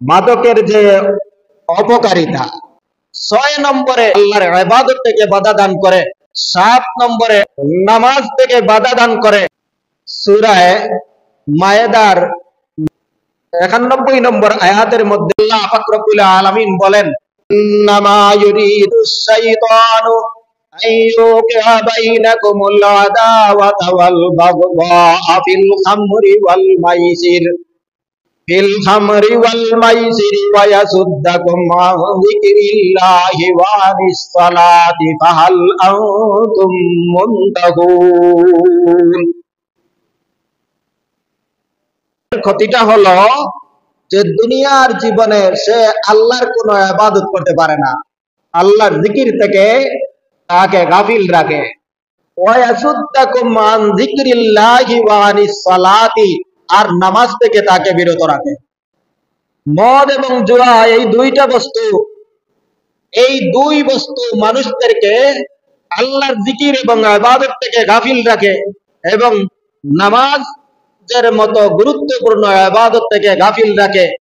মাদকের যে অপকারিতা। 6 নম্বরে আল্লাহর ইবাদত থেকে বাধা দান করে। 7 নম্বরে নামাজ থেকে বাধা দান করে। সূরা মায়েদার 91 নম্বর আয়াতের মধ্যে আল্লাহ পাক রব্বুল আলামিন বলেন, ইন্নামা ইউরিদুশ শাইতানু আইয়ুকিআ বাইনাকুমুল আদাওয়াতা ওয়াল বাগদা ফিল খামরি ওয়াল মাইসিরি ওয়া ইয়াসুদ্দাকুম আন যিকরিল্লাহি ওয়া আনিস সালাতি ফাহাল আনতুম মুনতাহুন। ক্ষতিটা হলো যে দুনিয়ার জীবনে সে আল্লাহর কোনো ইবাদত করতে পারে না, আল্লাহর জিকির থেকে তাকে গাফিল রাখে। ওয়া ইয়াসুদ্দাকুম আন যিকরিল্লাহি ওয়া আনিস সালাতি, আর নামাজ থেকে তাকে বিরত রাখে। মদ এবং জুয়া এই দুই বস্তু মানুষদেরকে আল্লাহর জিকির এবং ইবাদত থেকে গাফিল রাখে এবং নামাজের মতো গুরুত্বপূর্ণ ইবাদত থেকে গাফিল রাখে।